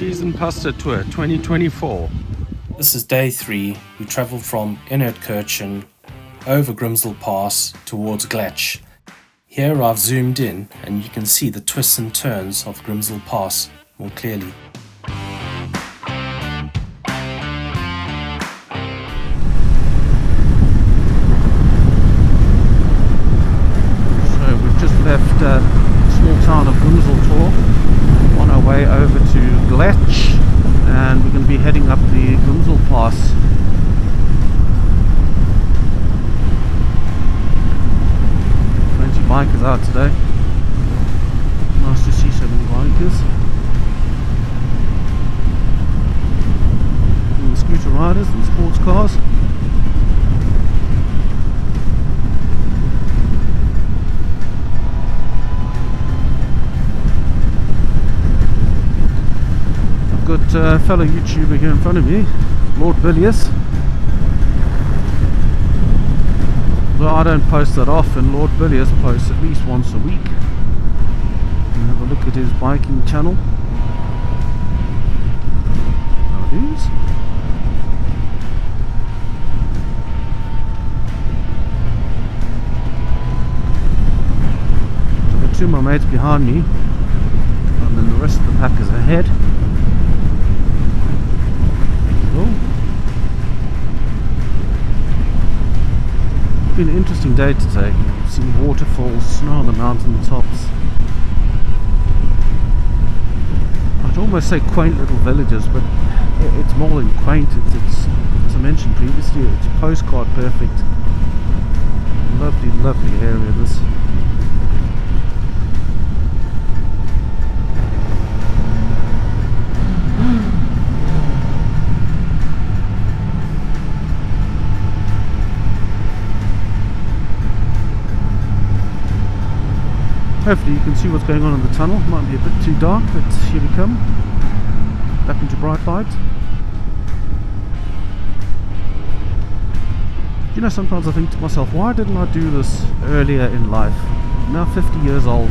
Cheese and Pasta Tour 2024. This is day 3. We travelled from Innertkirchen over Grimsel Pass towards Gletsch. Here I've zoomed in and you can see the twists and turns of Grimsel Pass more clearly. So we've just left the small town of Grimsel on our way over to Gletsch, and we're going to be heading up the Grimsel Pass. Plenty of bikers out today. Nice to see so many bikers. And scooter riders and sports cars. Got a fellow YouTuber here in front of me, Lord Bilius. Though I don't post that often, Lord Bilius posts at least once a week. And have a look at his biking channel. How it is. So I've got two of my mates behind me, and then the rest of the pack is ahead. It's been an interesting day today. We've seen waterfalls, snow on the mountain tops. I'd almost say quaint little villages, but it's more than quaint. It's as I mentioned previously, it's postcard perfect. Lovely, lovely area this. Hopefully you can see what's going on in the tunnel. Might be a bit too dark, but here we come. Back into bright light. You know, sometimes I think to myself, why didn't I do this earlier in life? I'm now 50 years old,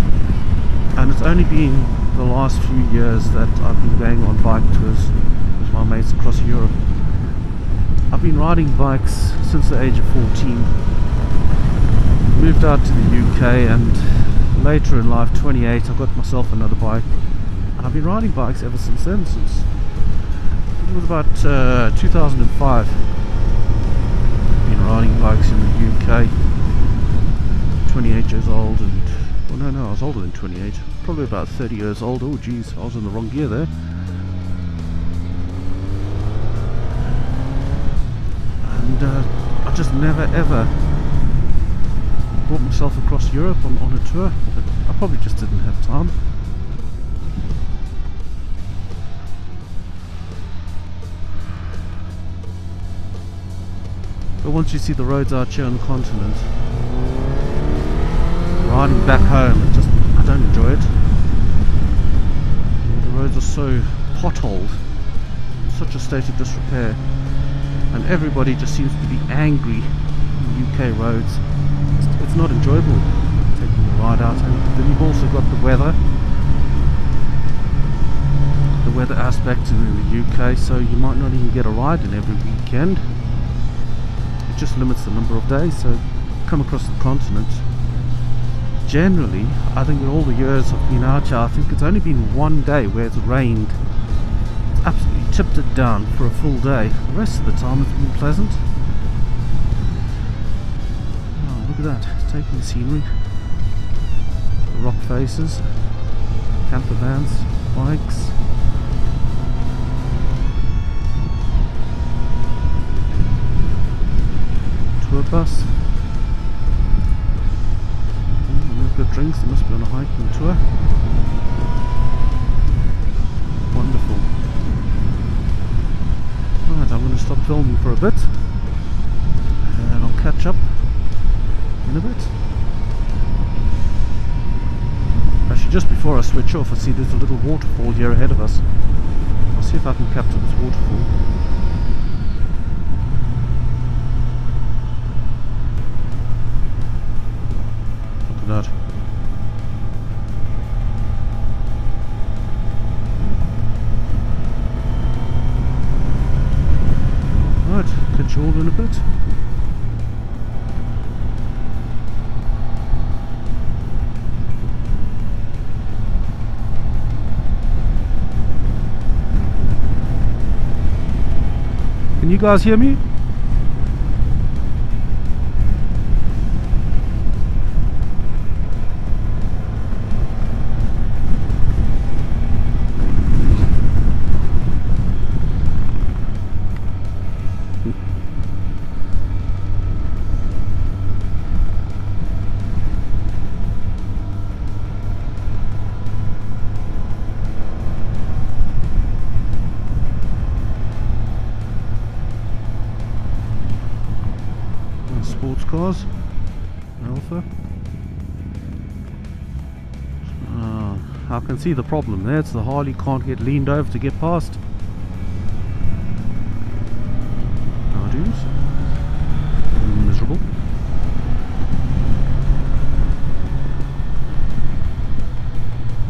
and it's only been the last few years that I've been going on bike tours with my mates across Europe. I've been riding bikes since the age of 14. Moved out to the UK, and later in life, 28, I got myself another bike, and I've been riding bikes ever since then, since it was about 2005. Been riding bikes in the UK, 28 years old, and well, no, I was older than 28, probably about 30 years old. Oh geez, I was in the wrong gear there. And I just never ever brought myself across Europe on a tour, but I probably just didn't have time. But once you see the roads out here on the continent, riding back home, I don't enjoy it. The roads are so potholed, such a state of disrepair, and everybody just seems to be angry in UK roads. It's not enjoyable taking a ride out, and then you've also got the weather aspect in the UK, so you might not even get a ride in every weekend. It just limits the number of days. So come across the continent, generally I think in all the years I've been out here, I think it's only been one day where it's rained. It's absolutely tipped it down for a full day. The rest of the time it's been pleasant. Look at that, taking the scenery, the rock faces, camper vans, bikes. Tour bus. They've got drinks, they must be on a hiking tour. Wonderful. Right, I'm going to stop filming for a bit, and I'll catch up in a bit. Actually, just before I switch off, I see there's a little waterfall here ahead of us. I'll see if I can capture this waterfall. Look at that. catch you all in a bit. Can you guys hear me? Sports cars, Alpha. I can see the problem there. It's the Harley can't get leaned over to get past. How do's? Miserable.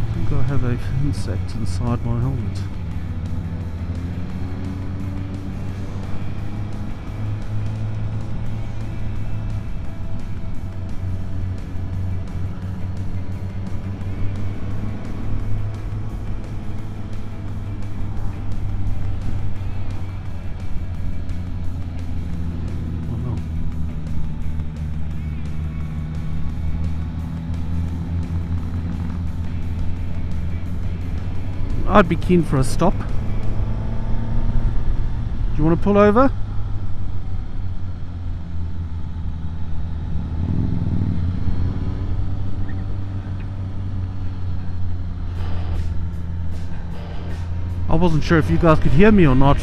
I think I have a insect inside my helmet. I'd be keen for a stop. Do you want to pull over? I wasn't sure if you guys could hear me or not.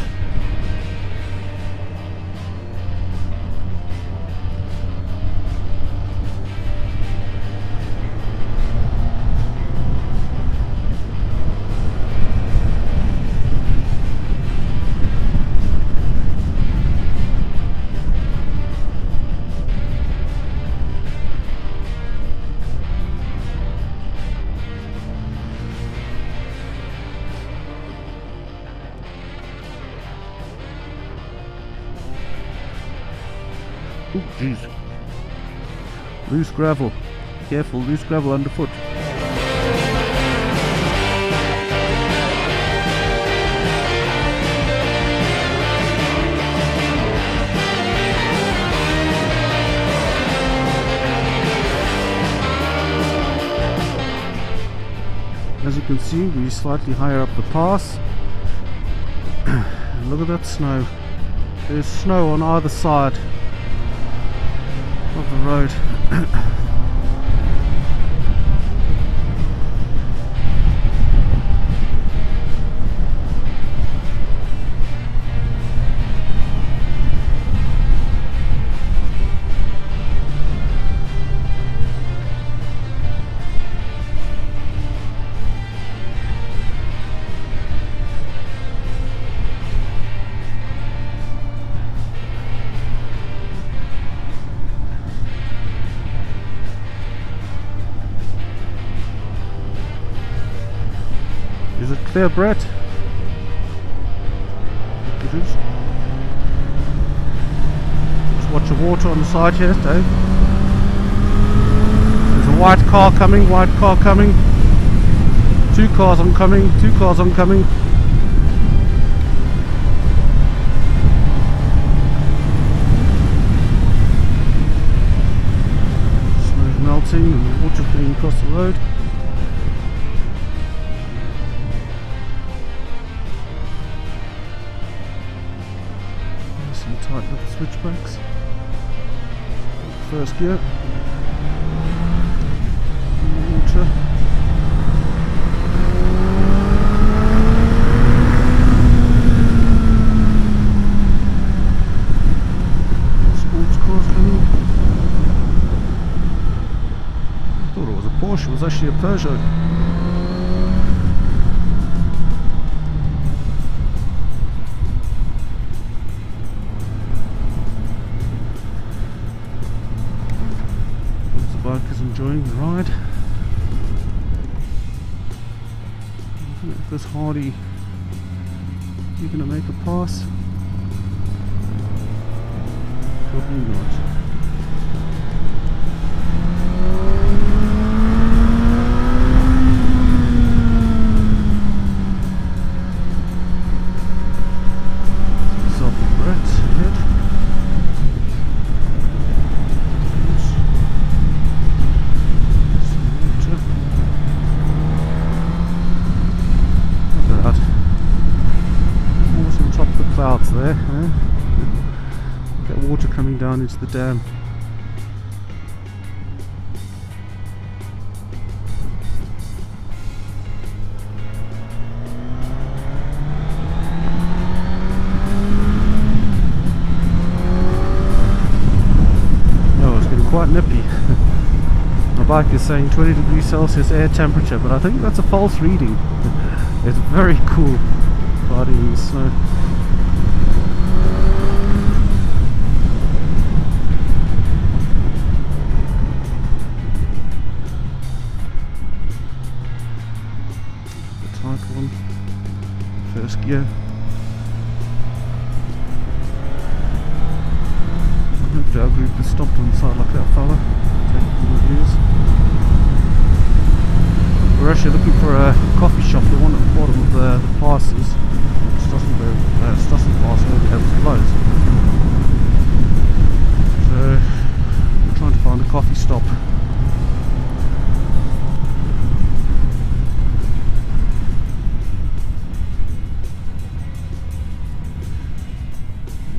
Oh, jeez. Loose gravel. Careful, loose gravel underfoot. As you can see, we're slightly higher up the pass. And look at that snow. There's snow on either side of the road. Is it clear, Brett? It is. Just watch the water on the side here, Dave. There's a white car coming, white car coming. Two cars oncoming, two cars oncoming. Snow's melting and the water's getting across the road. Tight little switchbacks. First gear. Water. Sports cars coming. I thought it was a Porsche, it was actually a Peugeot. Bikers enjoying the ride. Looking at this Hardy, you're going to make a pass. Probably not. Clouds there, eh? That water coming down into the dam. Oh, it's getting quite nippy. My bike is saying 20 degrees Celsius air temperature, but I think that's a false reading. It's very cool riding in the snow. First gear. Hopefully our group has stopped on the side like that fella, taking reviews. We're actually looking for a coffee shop, the one at the bottom of the passes. Strassen Pass earlier was closed. So we're trying to find a coffee stop.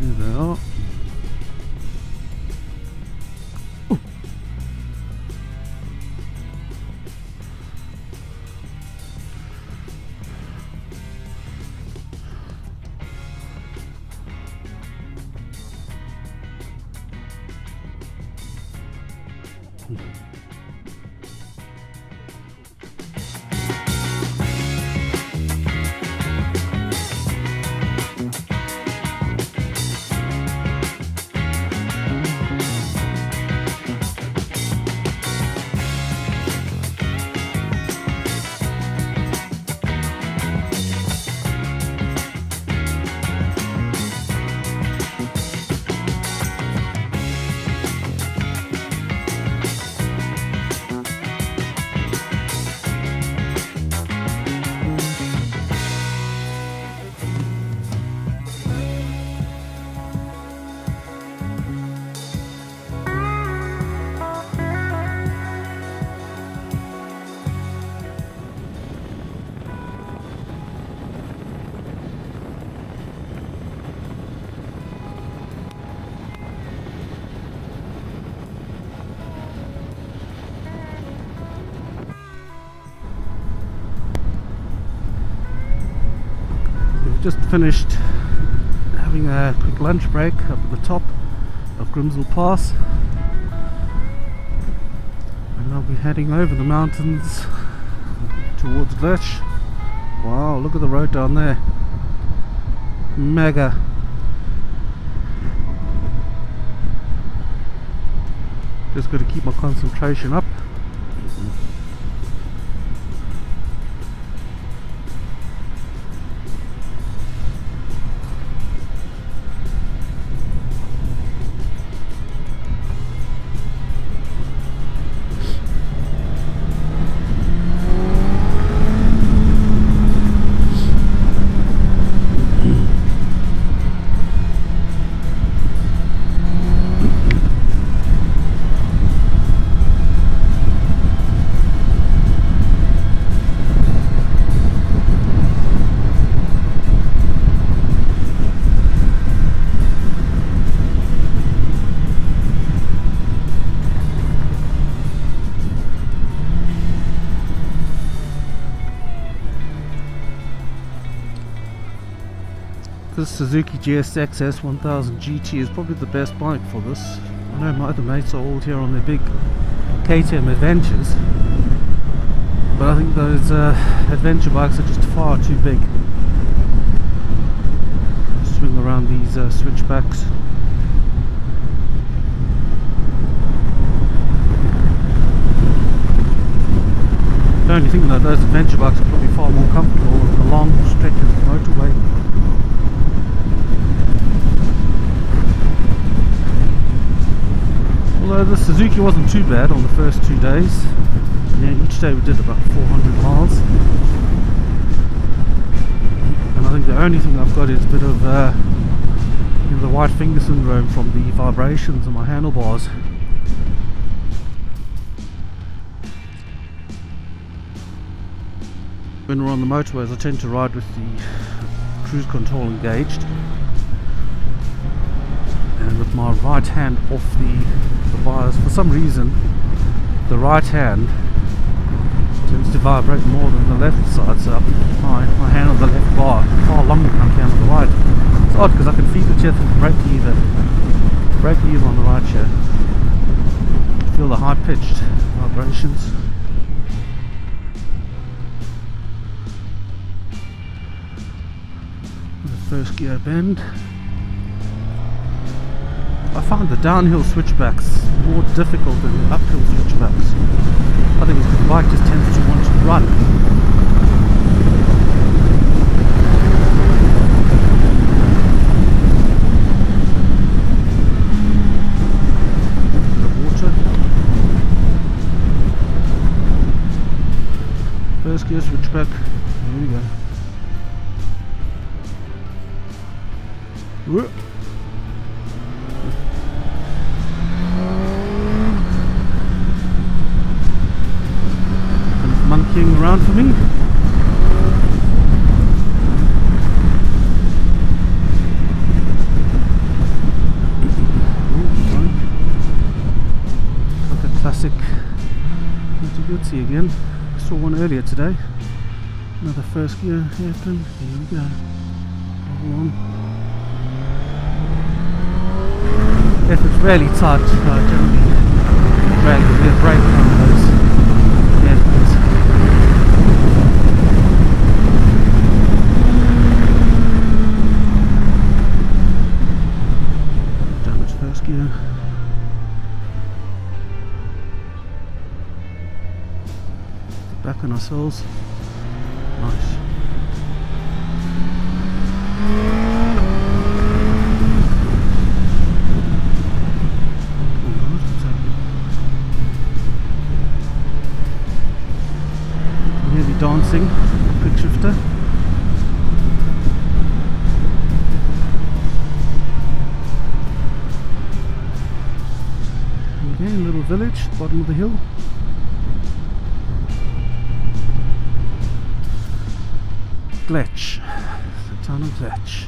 There they are. Just finished having a quick lunch break up at the top of Grimsel Pass, and I'll be heading over the mountains towards Gletsch. Wow, look at the road down there, mega. Just got to keep my concentration up. This Suzuki GSX-S 1000 GT is probably the best bike for this. I know my other mates are all here on their big KTM adventures, but I think those adventure bikes are just far too big. Swing around these switchbacks. The only thing that those adventure bikes are probably far more comfortable on the long stretches of motorway. Although the Suzuki wasn't too bad on the first 2 days. Yeah, each day we did about 400 miles. And I think the only thing I've got is a bit of the white finger syndrome from the vibrations on my handlebars. When we're on the motorways, I tend to ride with the cruise control engaged, and with my right hand off the bars. For some reason, the right hand tends to vibrate more than the left side, so I put my hand on the left bar far longer than I can on the right. It's odd because I can feel it here, the brake lever on the right here. Feel the high pitched vibrations. First gear bend. I find the downhill switchbacks more difficult than the uphill switchbacks. I think it's because the bike just tends to want to run. Bit of water. First gear switchback. There we go. Whoop. Kind of monkeying around for me. Like a classic Motorbike again. Saw one earlier today. Another first gear hairpin. Here we go. Hold on. If it's really tight, I generally drag the rear brake on those hairpins. Damage first gear. Back on ourselves. Nice. Dancing, quick shifter. Okay, little village, bottom of the hill. Gletsch, the town of Gletsch.